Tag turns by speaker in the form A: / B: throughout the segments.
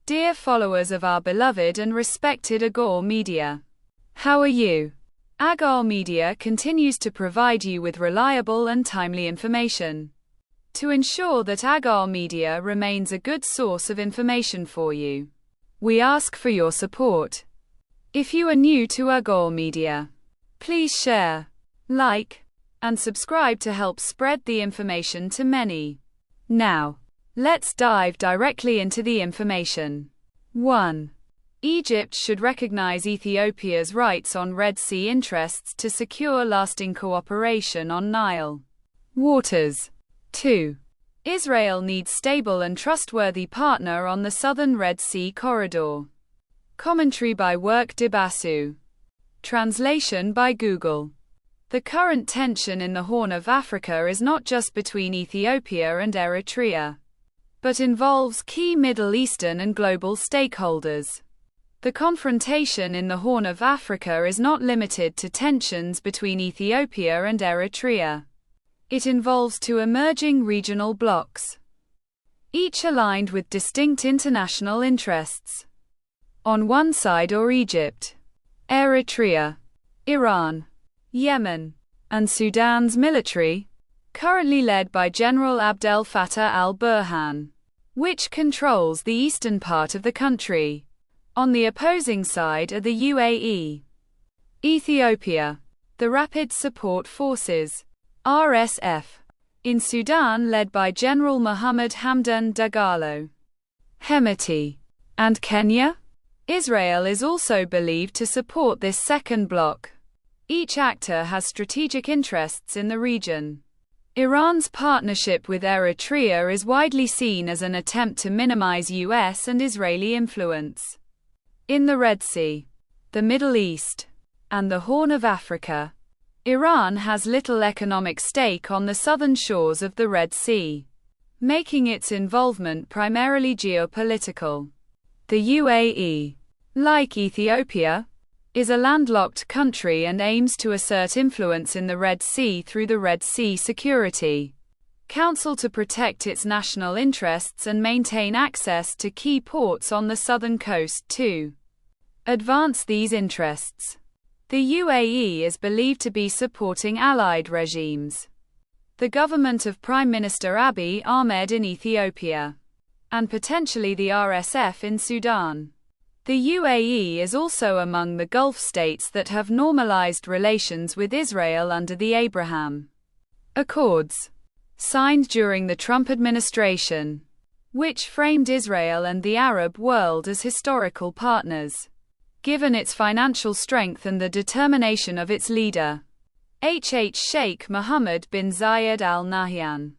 A: Dear followers of our beloved and respected Agor Media, how are you? Agor Media continues to provide you with reliable and timely information. To ensure that Agor Media remains a good source of information for you, we ask for your support. If you are new to Agor Media, please share, like, and subscribe to help spread the information to many. Now, let's dive directly into the information. 1. Egypt should recognize Ethiopia's rights on Red Sea interests to secure lasting cooperation on Nile waters. 2. Israel needs stable and trustworthy partner on the southern Red Sea corridor. Commentary by Work Dibasu. Translation by Google. The current tension in the Horn of Africa is not just between Ethiopia and Eritrea, but involves key Middle Eastern and global stakeholders. The confrontation in the Horn of Africa is not limited to tensions between Ethiopia and Eritrea. It involves two emerging regional blocs, each aligned with distinct international interests. On one side are Egypt, Eritrea, Iran, Yemen, and Sudan's military, currently led by General Abdel Fattah al-Burhan, which controls the eastern part of the country. On the opposing side are the UAE, Ethiopia, the Rapid Support Forces, RSF, in Sudan led by General Mohammed Hamdan Dagalo, Hemeti, and Kenya. Israel is also believed to support this second bloc. Each actor has strategic interests in the region. Iran's partnership with Eritrea is widely seen as an attempt to minimize US and Israeli influence. In the Red Sea, the Middle East, and the Horn of Africa, Iran has little economic stake on the southern shores of the Red Sea, making its involvement primarily geopolitical. The UAE, like Ethiopia, is a landlocked country and aims to assert influence in the Red Sea through the Red Sea Security Council to protect its national interests and maintain access to key ports on the southern coast to advance these interests. The UAE is believed to be supporting allied regimes, the government of Prime Minister Abiy Ahmed in Ethiopia, and potentially the RSF in Sudan. The UAE is also among the Gulf states that have normalized relations with Israel under the Abraham Accords, signed during the Trump administration, which framed Israel and the Arab world as historical partners. Given its financial strength and the determination of its leader, Sheikh Mohammed bin Zayed Al Nahyan,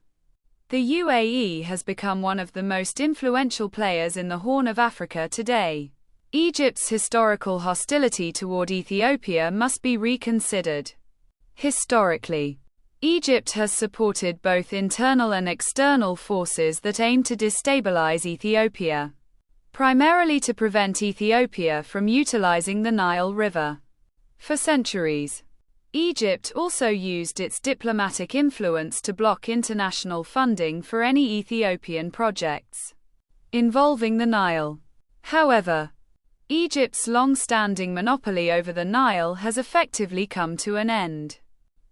A: the UAE has become one of the most influential players in the Horn of Africa today. Egypt's historical hostility toward Ethiopia must be reconsidered. Historically, Egypt has supported both internal and external forces that aim to destabilize Ethiopia, primarily to prevent Ethiopia from utilizing the Nile River. For centuries, Egypt also used its diplomatic influence to block international funding for any Ethiopian projects involving the Nile. However, Egypt's long-standing monopoly over the Nile has effectively come to an end.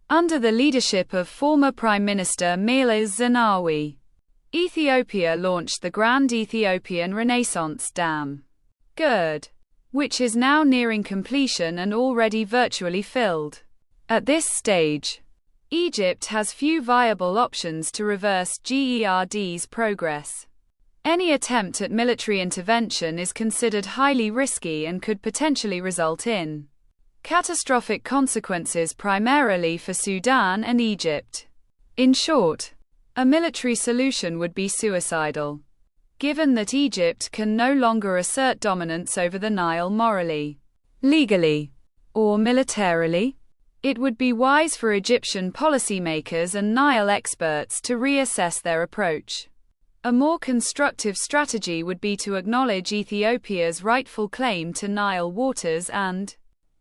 A: Under the leadership of former Prime Minister Meles Zenawi, Ethiopia launched the Grand Ethiopian Renaissance Dam, GERD, which is now nearing completion and already virtually filled. At this stage, Egypt has few viable options to reverse GERD's progress. Any attempt at military intervention is considered highly risky and could potentially result in catastrophic consequences primarily for Sudan and Egypt. In short, a military solution would be suicidal, given that Egypt can no longer assert dominance over the Nile morally, legally, or militarily. It would be wise for Egyptian policymakers and Nile experts to reassess their approach. A more constructive strategy would be to acknowledge Ethiopia's rightful claim to Nile waters and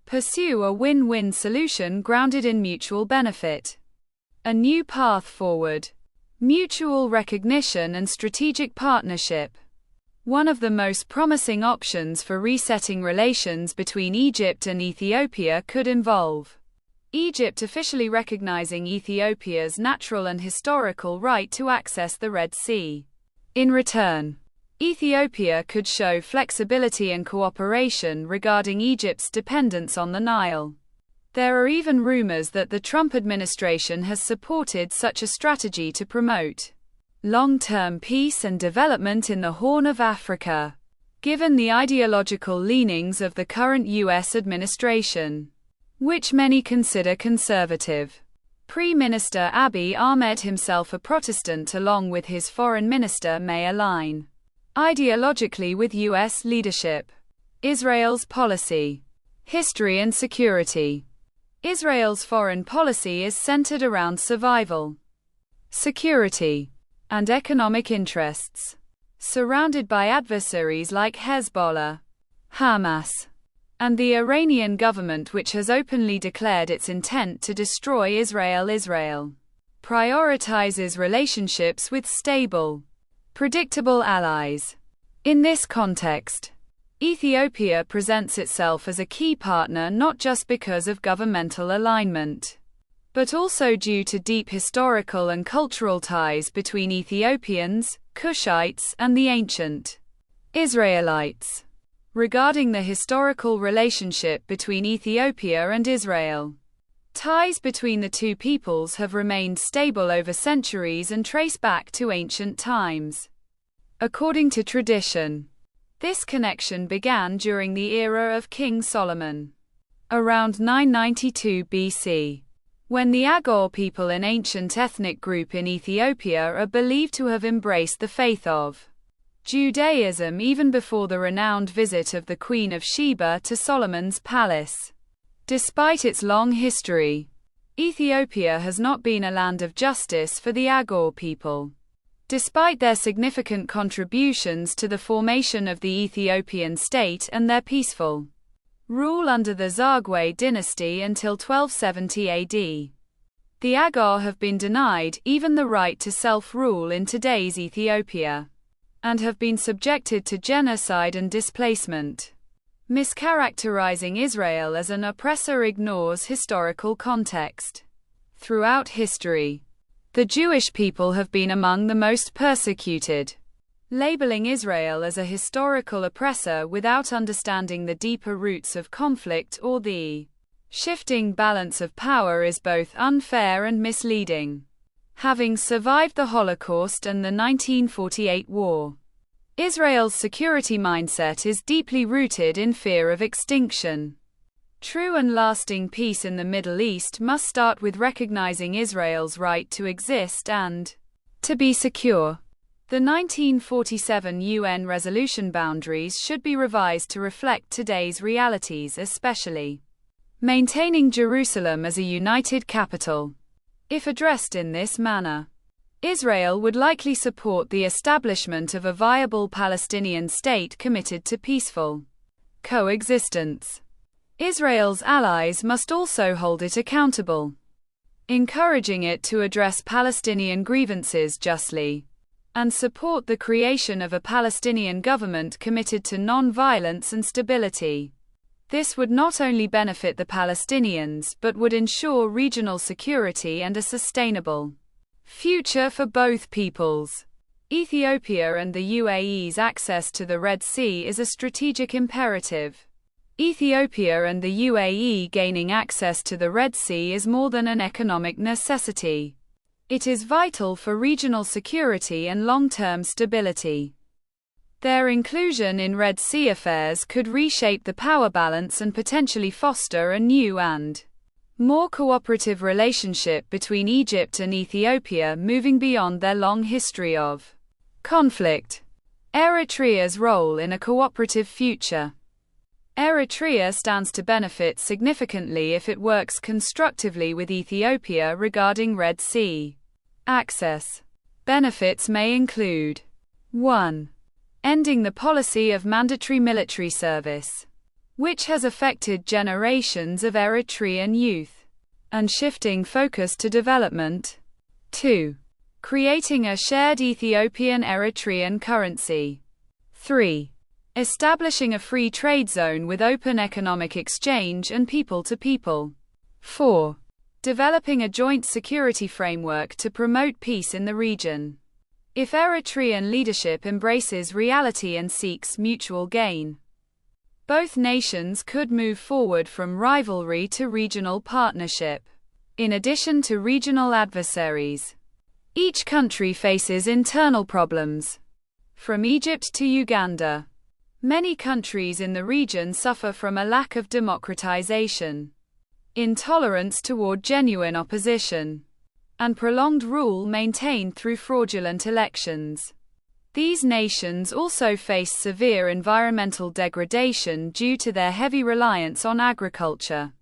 A: pursue a win-win solution grounded in mutual benefit. A new path forward. Mutual recognition and strategic partnership. One of the most promising options for resetting relations between Egypt and Ethiopia could involve Egypt officially recognizing Ethiopia's natural and historical right to access the Red Sea. In return, Ethiopia could show flexibility and cooperation regarding Egypt's dependence on the Nile. There are even rumors that the Trump administration has supported such a strategy to promote long-term peace and development in the Horn of Africa. Given the ideological leanings of the current U.S. administration, which many consider conservative, Prime Minister Abiy Ahmed, himself a Protestant, along with his foreign minister, may align ideologically with U.S. leadership. Israel's policy, history and security. Israel's foreign policy is centered around survival, security, and economic interests. Surrounded by adversaries like Hezbollah, Hamas, and the Iranian government, which has openly declared its intent to destroy Israel, Israel prioritizes relationships with stable, predictable allies. In this context, Ethiopia presents itself as a key partner not just because of governmental alignment, but also due to deep historical and cultural ties between Ethiopians, Cushites, and the ancient Israelites. Regarding the historical relationship between Ethiopia and Israel, ties between the two peoples have remained stable over centuries and trace back to ancient times. According to tradition, this connection began during the era of King Solomon, around 992 BC. When the Agor people, an ancient ethnic group in Ethiopia, are believed to have embraced the faith of Judaism even before the renowned visit of the Queen of Sheba to Solomon's palace. Despite its long history, Ethiopia has not been a land of justice for the Agor people. Despite their significant contributions to the formation of the Ethiopian state and their peaceful rule under the Zagwe dynasty until 1270 AD. The Agor have been denied even the right to self-rule in today's Ethiopia, and have been subjected to genocide and displacement. Mischaracterizing Israel as an oppressor ignores historical context. Throughout history, the Jewish people have been among the most persecuted. Labeling Israel as a historical oppressor without understanding the deeper roots of conflict or the shifting balance of power is both unfair and misleading. Having survived the Holocaust and the 1948 war, Israel's security mindset is deeply rooted in fear of extinction. True and lasting peace in the Middle East must start with recognizing Israel's right to exist and to be secure. The 1947 UN resolution boundaries should be revised to reflect today's realities, especially maintaining Jerusalem as a united capital. If addressed in this manner, Israel would likely support the establishment of a viable Palestinian state committed to peaceful coexistence. Israel's allies must also hold it accountable, encouraging it to address Palestinian grievances justly, and support the creation of a Palestinian government committed to non-violence and stability. This would not only benefit the Palestinians but would ensure regional security and a sustainable future for both peoples. Ethiopia and the UAE's access to the Red Sea is a strategic imperative. Ethiopia and the UAE gaining access to the Red Sea is more than an economic necessity. It is vital for regional security and long-term stability. Their inclusion in Red Sea affairs could reshape the power balance and potentially foster a new and more cooperative relationship between Egypt and Ethiopia, moving beyond their long history of conflict. Eritrea's role in a cooperative future. Eritrea stands to benefit significantly if it works constructively with Ethiopia regarding Red Sea access. Benefits may include 1. Ending the policy of mandatory military service, which has affected generations of Eritrean youth, and shifting focus to development. 2. Creating a shared Ethiopian-Eritrean currency. 3. Establishing a free trade zone with open economic exchange and people-to-people. 4. Developing a joint security framework to promote peace in the region. If Eritrean leadership embraces reality and seeks mutual gain, both nations could move forward from rivalry to regional partnership. In addition to regional adversaries, each country faces internal problems. From Egypt to Uganda, many countries in the region suffer from a lack of democratization, intolerance toward genuine opposition, and prolonged rule maintained through fraudulent elections. These nations also face severe environmental degradation due to their heavy reliance on agriculture,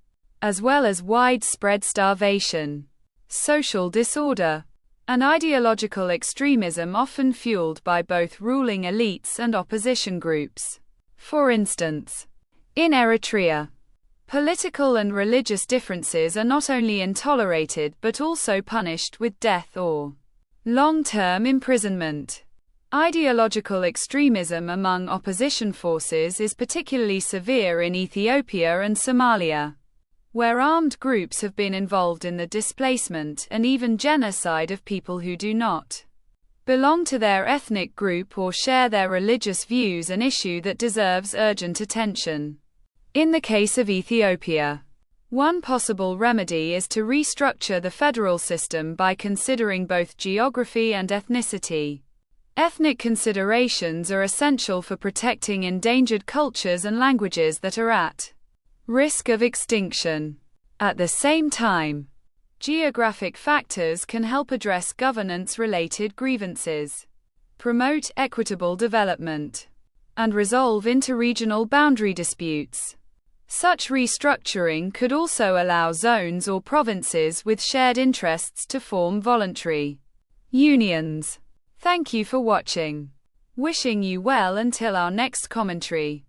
A: as well as widespread starvation, social disorder, and ideological extremism often fueled by both ruling elites and opposition groups. For instance, in Eritrea, political and religious differences are not only intolerated but also punished with death or long-term imprisonment. Ideological extremism among opposition forces is particularly severe in Ethiopia and Somalia, where armed groups have been involved in the displacement and even genocide of people who do not belong to their ethnic group or share their religious views, an issue that deserves urgent attention. In the case of Ethiopia, one possible remedy is to restructure the federal system by considering both geography and ethnicity. Ethnic considerations are essential for protecting endangered cultures and languages that are at risk of extinction. At the same time, geographic factors can help address governance-related grievances, promote equitable development, and resolve interregional boundary disputes. Such restructuring could also allow zones or provinces with shared interests to form voluntary unions. Thank you for watching. Wishing you well until our next commentary.